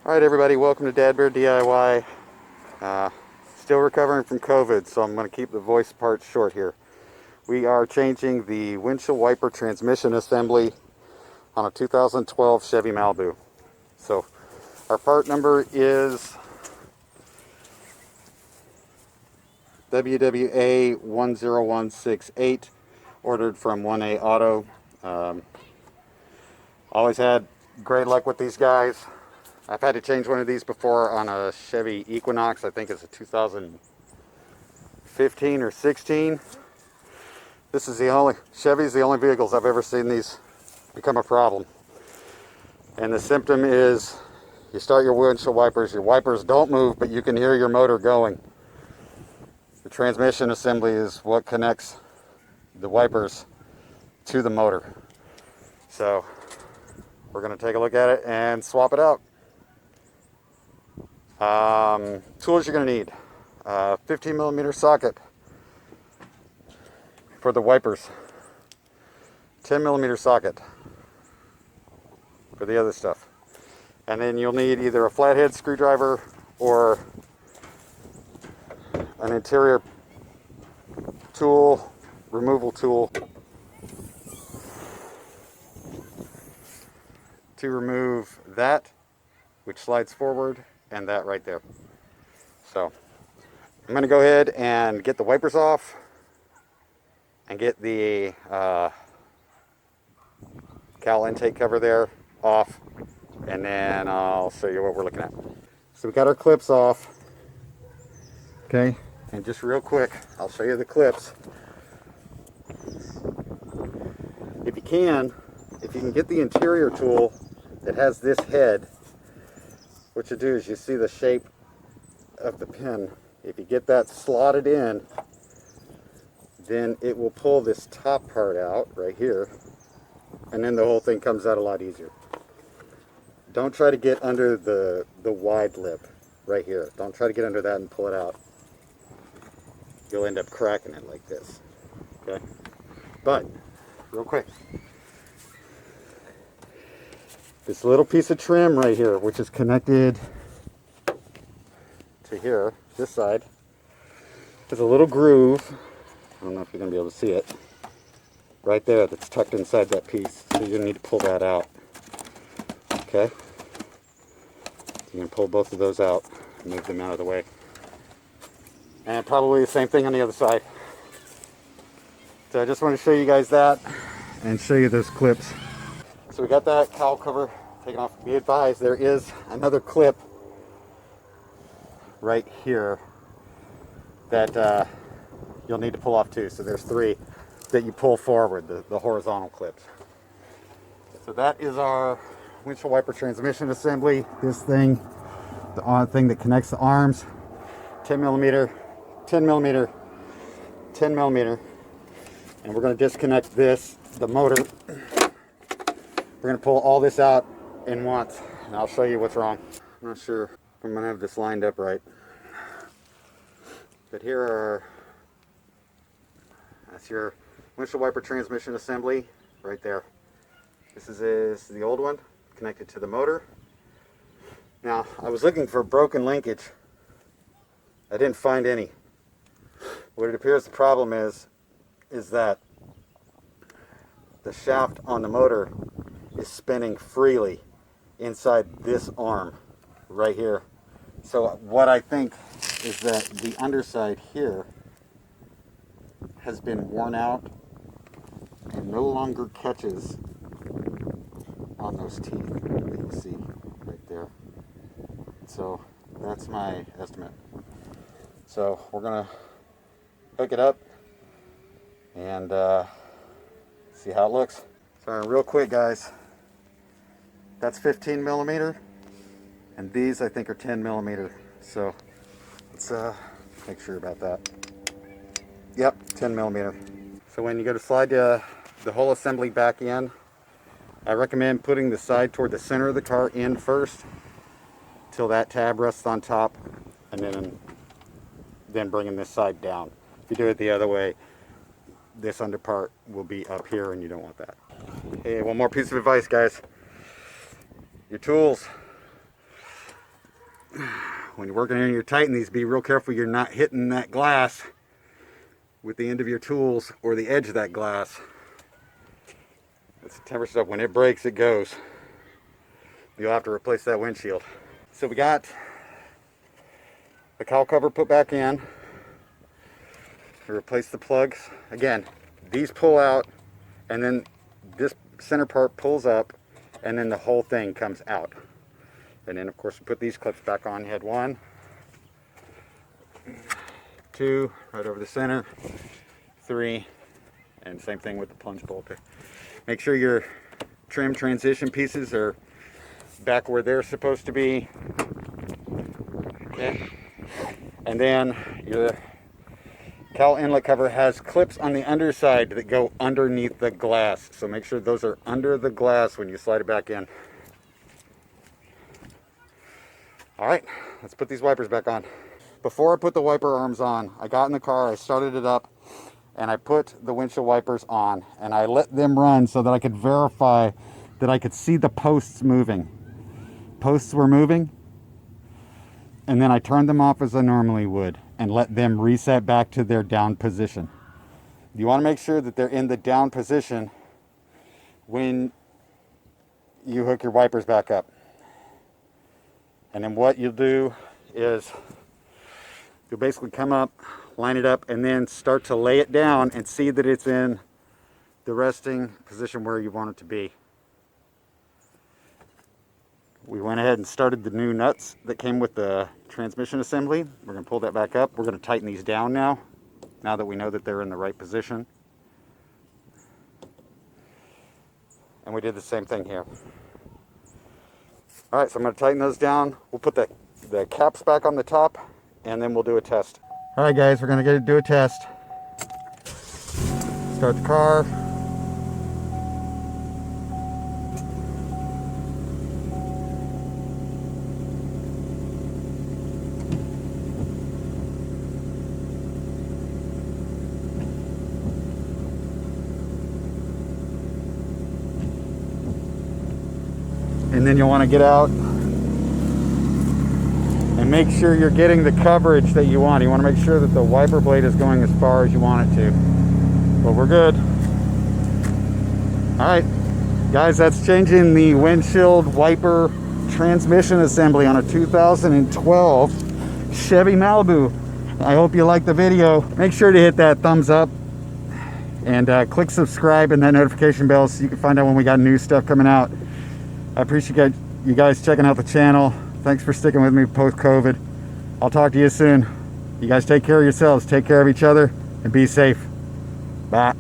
Alright everybody, welcome to Dad Bear DIY. Still recovering from COVID, so I'm going to keep the voice part short here. We are changing the windshield wiper transmission assembly on a 2012 Chevy Malibu. So our part number is WWA10168, ordered from 1A Auto. Always had great luck with these guys. I've had to change one of these before on a Chevy Equinox. I think it's a 2015 or 16. This is Chevy's the only vehicles I've ever seen these become a problem. And the symptom is you start your windshield wipers, your wipers don't move, but you can hear your motor going. The transmission assembly is what connects the wipers to the motor. So we're going to take a look at it and swap it out. Tools you're going to need: 15mm socket for the wipers, 10mm socket for the other stuff, and then you'll need either a flathead screwdriver or an interior tool, removal tool, to remove that which slides forward and that right there. So I'm going to go ahead and get the wipers off and get the cowl intake cover there off, and then I'll show you what we're looking at. So we got our clips off, okay, and just real quick I'll show you the clips. If you can get the interior tool that has this head, what you do is you see the shape of the pin. If you get that slotted in, then it will pull this top part out right here, and then the whole thing comes out a lot easier. Don't try to get under the wide lip right here. Don't try to get under that and pull it out. You'll end up cracking it like this. Okay? But, real quick, this little piece of trim right here, which is connected to here, this side, there's a little groove. I don't know if you're going to be able to see it. Right there, that's tucked inside that piece. So you're going to need to pull that out. Okay? You can pull both of those out and move them out of the way. And probably the same thing on the other side. So I just want to show you guys that and show you those clips. So we got that cowl cover taken off. Be advised, there is another clip right here that you'll need to pull off too. So there's three that you pull forward, the horizontal clips. So that is our windshield wiper transmission assembly. This thing, the thing that connects the arms, 10mm, 10mm, 10mm, and we're going to disconnect this, the motor. We're going to pull all this out in once, and I'll show you what's wrong. I'm not sure if I'm going to have this lined up right, but that's your windshield wiper transmission assembly right there. This is the old one connected to the motor. Now, I was looking for broken linkage. I didn't find any. What it appears the problem is that the shaft on the motor is spinning freely inside this arm right here. So what I think is that the underside here has been worn out and no longer catches on those teeth that you see right there. So that's my estimate. So we're gonna hook it up and see how it looks. So real quick, guys, that's 15mm, and these I think are 10mm. So let's make sure about that. Yep, 10mm. So when you go to slide the whole assembly back in, I recommend putting the side toward the center of the car in first, till that tab rests on top, and then bringing this side down. If you do it the other way, this under part will be up here, and you don't want that. Hey, one more piece of advice, guys. Your tools. when you're working in your tighten these, be real careful you're not hitting that glass with the end of your tools or the edge of that glass. It's the temperature up. When it breaks, it goes. You'll have to replace that windshield. So we got the cowl cover put back in. We replace the plugs. Again, these pull out, and then this center part pulls up, and then the whole thing comes out. And then of course we put these clips back on. You had 1, 2, right over the center, 3, and same thing with the plunge bolt. Make sure your trim transition pieces are back where they're supposed to be. Okay. And then your cowl inlet cover has clips on the underside that go underneath the glass. So make sure those are under the glass when you slide it back in. All right, let's put these wipers back on. Before I put the wiper arms on, I got in the car, I started it up, and I put the windshield wipers on, and I let them run so that I could verify that I could see the posts moving. Posts were moving, and then I turned them off as I normally would and let them reset back to their down position. You want to make sure that they're in the down position when you hook your wipers back up. And then what you'll do is you'll basically come up, line it up, and then start to lay it down and see that it's in the resting position where you want it to be. We went ahead and started the new nuts that came with the transmission assembly. We're going to pull that back up. We're going to tighten these down now that we know that they're in the right position. And we did the same thing here. All right, so I'm going to tighten those down. We'll put the caps back on the top, and then we'll do a test. All right, guys, we're going to do a test. Start the car. And then you'll want to get out and make sure you're getting the coverage that you want. You want to make sure that the wiper blade is going as far as you want it to. But we're good. All right, guys, that's changing the windshield wiper transmission assembly on a 2012 Chevy Malibu. I hope you liked the video. Make sure to hit that thumbs up and click subscribe and that notification bell so you can find out when we got new stuff coming out. I appreciate you guys checking out the channel. Thanks for sticking with me post-COVID. I'll talk to you soon. You guys take care of yourselves, take care of each other, and be safe. Bye.